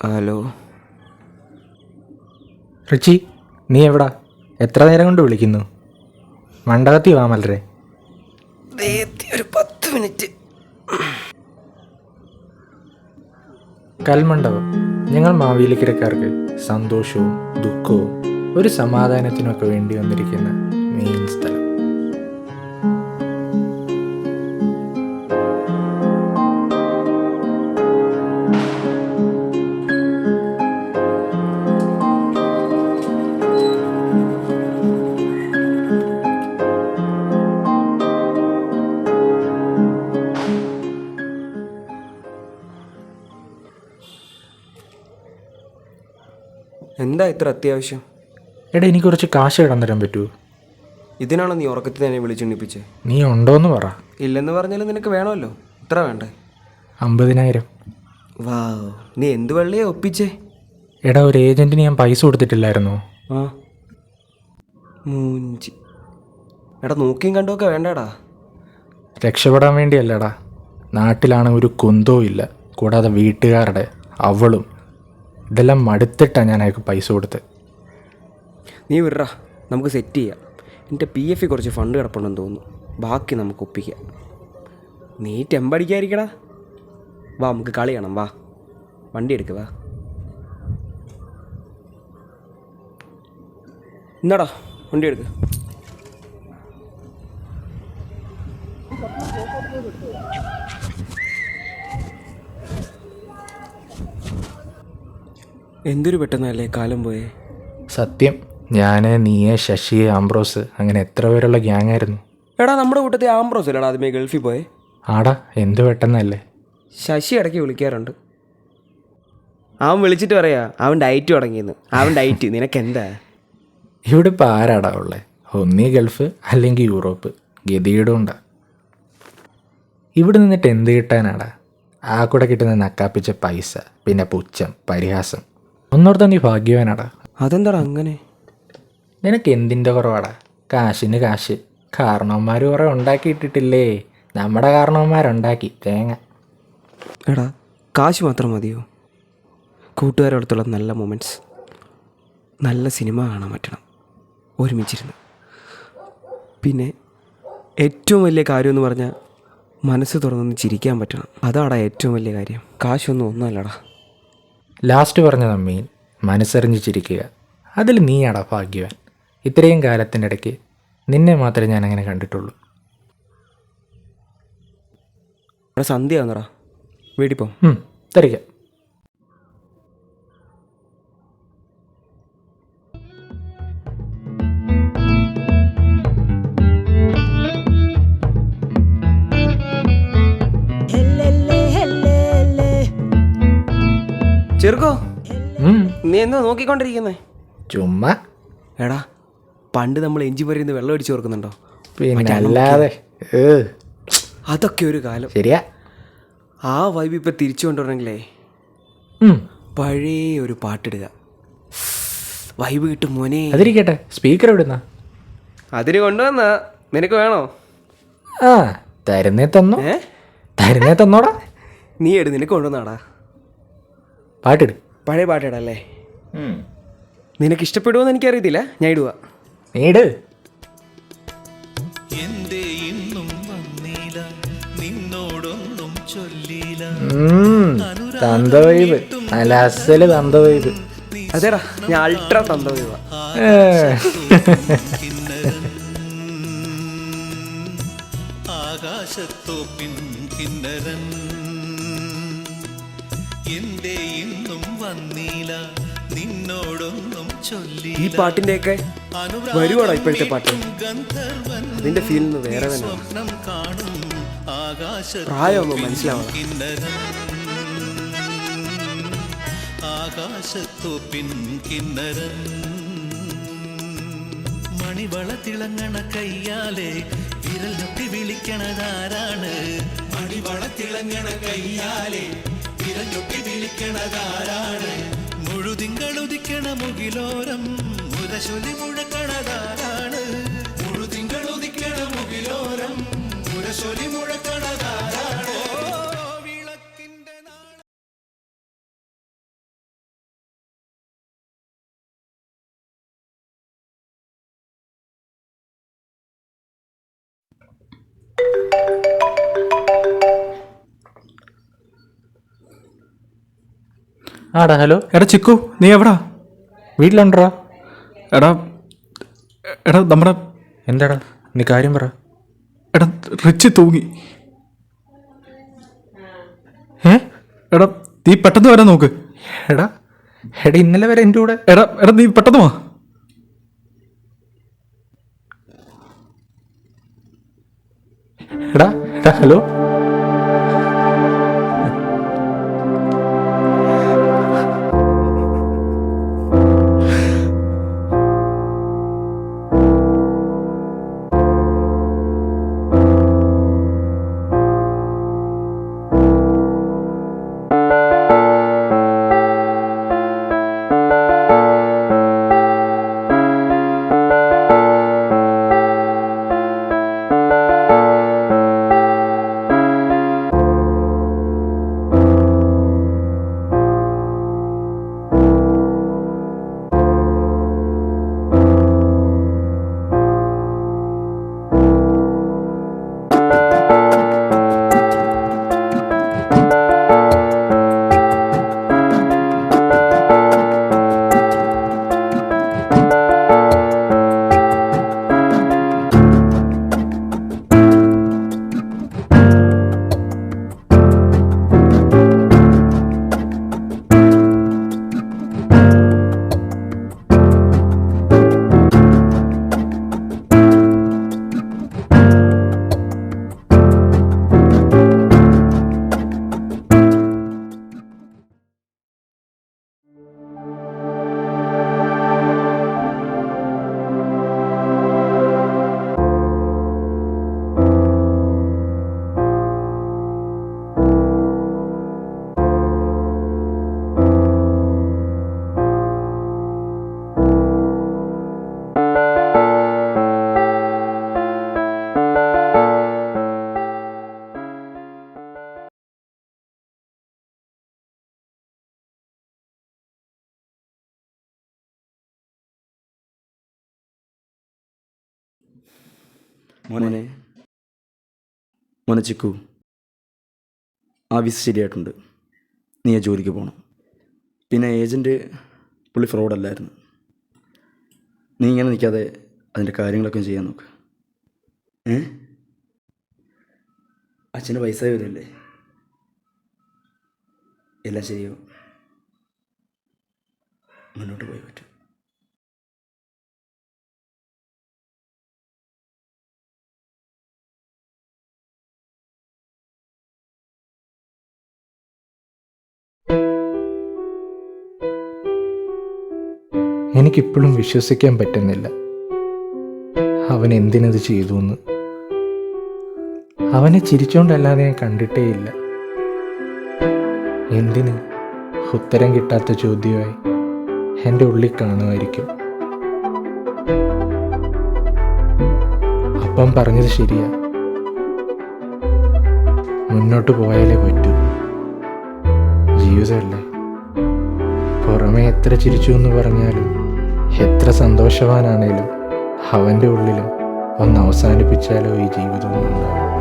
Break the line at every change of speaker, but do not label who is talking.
Hello
Ritchie, നീ എവിടാ? എത്ര നേരം കൊണ്ട് വിളിക്കുന്നു? മണ്ഡപത്തി വാ മലരെ.
ഒരു 10 മിനിറ്റ്.
കൽമണ്ഡപം ഞങ്ങൾ മാവേലിക്കരക്കാർക്ക് സന്തോഷവും ദുഃഖവും ഒരു സമാധാനത്തിനൊക്കെ വേണ്ടി വന്നിരിക്കുന്ന മെയിൻ സ്ഥലം.
എന്താ ഇത്ര അത്യാവശ്യം?
എടാ, എനിക്ക് കുറച്ച് കാശ് ഇടാൻ തരാൻ പറ്റുമോ?
ഇതിനാണോ നീ ഉറക്കത്തിൽ തന്നെ വിളിച്ചെണ്ണിപ്പിച്ചേ?
നീ ഉണ്ടോയെന്ന് പറ.
ഇല്ലെന്ന് പറഞ്ഞാലും നിനക്ക് വേണമല്ലോ. എത്ര വേണ്ടേ?
50,000.
വാ, നീ എന്ത് വെള്ളിയാ ഒപ്പിച്ചേ?
എടാ, ഒരു ഏജൻറ്റിന് ഞാൻ പൈസ കൊടുത്തിട്ടില്ലായിരുന്നോ?
ആ മൂഞ്ചി. എടാ, നോക്കിയും കണ്ടുമൊക്കെ വേണ്ടടാ.
രക്ഷപ്പെടാൻ വേണ്ടിയല്ലടാ. നാട്ടിലാണ് ഒരു കുന്തവും ഇല്ല, കൂടാതെ വീട്ടുകാരുടെ അവളും. ഇതെല്ലാം മടുത്തിട്ടാണ് ഞാൻ അയാൾക്ക് പൈസ കൊടുത്ത്.
നീ വിടറാ, നമുക്ക് സെറ്റ് ചെയ്യാം. എൻ്റെ PF കുറച്ച് ഫണ്ട് കിടപ്പുണ്ടെന്ന് തോന്നുന്നു. ബാക്കി നമുക്ക് ഒപ്പിക്കാം. നീ ടെമ്പടിക്കാതിരിക്കടാ. വാ, നമുക്ക് കളി കാണാം. വാ, വണ്ടി എടുക്കുക. വാ, എന്നാടാ വണ്ടി എടുക്കുക. എന്തൊരു പെട്ടെന്നല്ലേ കാലം പോയേ.
സത്യം, ഞാൻ, നീയെ, ശശി, ആംബ്രോസ്, അങ്ങനെ എത്ര പേരുള്ള ഗ്യാങ്ങായിരുന്നു.
എടാ, നമ്മുടെ കൂട്ടത്തിൽ ആംബ്രോസ് അല്ലടാ ആദ്യമേ ഗൾഫിൽ പോയേ.
ആടാ, എന്ത് പെട്ടെന്നല്ലേ.
ശശി ഇടയ്ക്ക് വിളിക്കാറുണ്ട്. അവൻ വിളിച്ചിട്ട് പറയാ അവൻ ഡയറ്റ് തുടങ്ങിയെന്ന്. അവൻ ഡയറ്റ് നിനക്കെന്താ?
ഇവിടെ ഇപ്പോൾ ആരാടാ ഉള്ളത്? ഒന്നീ ഗൾഫ് അല്ലെങ്കിൽ യൂറോപ്പ്. ഗതിയുടെ ഉണ്ടാ. ഇവിടെ നിന്നിട്ട് എന്ത് കിട്ടാനാടാ? ആ കൂടെ കിട്ടുന്ന നക്കാപ്പിച്ച പൈസ, പിന്നെ പുച്ഛം, പരിഹാസം. ഒന്നോർത്താ നീ ഭാഗ്യവാനാടാ.
അതെന്താടാ അങ്ങനെ?
നിനക്ക് എന്തിൻ്റെ കുറവാടാ? കാശിന് കാശ്. കാരണവന്മാർ കുറേ ഉണ്ടാക്കിയിട്ടിട്ടില്ലേ? നമ്മുടെ കാരണവന്മാരുണ്ടാക്കി തേങ്ങ.
എടാ, കാശ് മാത്രം മതിയോ? കൂട്ടുകാരോടത്തുള്ള നല്ല മൊമെൻറ്റ്സ്, നല്ല സിനിമ കാണാൻ പറ്റണം ഒരുമിച്ചിരുന്ന്. പിന്നെ ഏറ്റവും വലിയ കാര്യമെന്ന് പറഞ്ഞാൽ മനസ്സ് തുറന്നൊന്ന് ചിരിക്കാൻ പറ്റണം. അതാടാ ഏറ്റവും വലിയ കാര്യം. കാശൊന്നും ഒന്നുമല്ലടാ.
ലാസ്റ്റ് പറഞ്ഞത് അമ്മീൻ, മനസ്സറിഞ്ഞ് ചിരിക്കുക. അതിൽ നീയാടാ ഭാഗ്യവാൻ. ഇത്രയും കാലത്തിൻ്റെ ഇടയ്ക്ക് നിന്നെ മാത്രമേ ഞാൻ അങ്ങനെ കണ്ടിട്ടുള്ളൂ.
എടാ, സന്ധ്യ വന്നടാ, വീട്ടിൽ പോ.
തരിക.
ചെറുക്കോ, നീ എന്താ നോക്കിക്കൊണ്ടിരിക്കുന്നേ?
ചുമ്മാ.
എടാ, പണ്ട് നമ്മൾ എഞ്ചി പറയുന്നത് വെള്ളം അടിച്ചു കൊടുക്കുന്നുണ്ടോ?
പിന്നെ അല്ലാതെ.
അതൊക്കെ ഒരു കാലം.
ശരിയാ.
ആ വൈബ് ഇപ്പം തിരിച്ചു കൊണ്ടുവരണമെങ്കിലേ പഴയ ഒരു പാട്ടിടുക. വൈബ് കിട്ടും മോനെ.
അതിരിക്കട്ടെ, സ്പീക്കർ എവിടുന്നാ?
അതിന് കൊണ്ടുവന്നാ. നിനക്ക് വേണോ?
ആ, തരുന്നേ തന്നോ. തരുന്നേ തന്നോടാ.
നീ എടു, നിനക്ക് കൊണ്ടുവന്നാടാ.
പാട്ടിട്.
പഴയ പാട്ടിടല്ലേ? നിനക്ക് ഇഷ്ടപ്പെടുമോന്ന് എനിക്കറിയത്തില്ല, ഞാൻ ഇടുക.
നീട്. തന്തവൈബ്, നല്ല അസല് തന്തവൈബ്.
അതേടാ, ഞാൻ അൾട്രാ തന്തവൈബാ.
ആകാശത്തോപ്പിൻ കിന്നരൻ എന്തേ ഇന്നും വന്നീല നിന്നോടൊന്നും ചൊല്ലി.
ഈ പാട്ടിന്റെയൊക്കെ വരുവാടാ ഇപ്പോഴത്തെ പാട്ട്. അതിന്റെ ഫീൽ വേറെ തന്നെ. പ്രായമൊന്നും മനസ്സിലാവണം.
ആകാശത്തോപ്പിൻ കിന്നരൻ മണിവള തിളങ്ങണ കയ്യാലെ വിരൽ ഞൊട്ടി വിളിക്കണതാരാണ് മണിവള തിളങ്ങണ കയ്യാലെ വിരൽ ഞൊട്ടി വിളിക്കണതാരാണ് മുഴുതിങ്കളുദിക്കണ മുകിലോരം മുരശൊലി മുഴക്കണതാരാണ് മുഴുതിങ്കളുദിക്കണ മുകിലോരം മുരശൊലി മുഴക്കണതാരാണ് വിളക്കിന്റെ നാള
ആടാ ഹലോ.
എടാ ചിക്കു, നീ എവിടാ?
വീട്ടിലുണ്ടോ?
എടാ എടാ നമ്മുടെ
എന്താടാ, നീ കാര്യം പറ.
എടാ റിച്ച് തൂങ്ങി.
ഏ
എടാ നീ പെട്ടെന്ന് വരാൻ നോക്ക്.
എടാ എടാ ഇന്നലെ വരെ എൻ്റെ കൂടെ.
എടാ എടാ നീ പെട്ടെന്ന് വാ.
എടാ എടാ ഹലോ.
മോനെ മോനെ ചിക്കു, ആ വിസ ശരിയായിട്ടുണ്ട്. നീ ആ ജോലിക്ക് പോകണം. പിന്നെ ഏജൻറ്റ് പുള്ളി ഫ്രോഡല്ലായിരുന്നു. നീ ഇങ്ങനെ നിൽക്കാതെ അതിൻ്റെ കാര്യങ്ങളൊക്കെ ചെയ്യാൻ നോക്ക്. അച്ഛന് പൈസ വരുമല്ലേ, എല്ലാം ശരിയാവും. മുന്നോട്ട് പോയി പറ്റും.
എനിക്കിപ്പോഴും വിശ്വസിക്കാൻ പറ്റുന്നില്ല അവൻ എന്തിനത് ചെയ്തു എന്ന്. അവനെ ചിരിച്ചോണ്ടല്ലാതെ ഞാൻ കണ്ടിട്ടേയില്ല. എന്തിന്? ഉത്തരം കിട്ടാത്ത ചോദ്യമായി എൻ്റെ ഉള്ളിൽ കാണുമായിരിക്കും. അപ്പം പറഞ്ഞത് ശരിയാ, മുന്നോട്ട് പോയാലേ പറ്റൂ. ജീവിതമല്ലേ, പുറമെ എത്ര ചിരിച്ചു എന്ന് പറഞ്ഞാലും എത്ര സന്തോഷവാനാണേലും അവൻ്റെ ഉള്ളിലും ഒന്ന് അവസാനിപ്പിച്ചാലോ ഈ ജീവിതം ഉണ്ടാവും.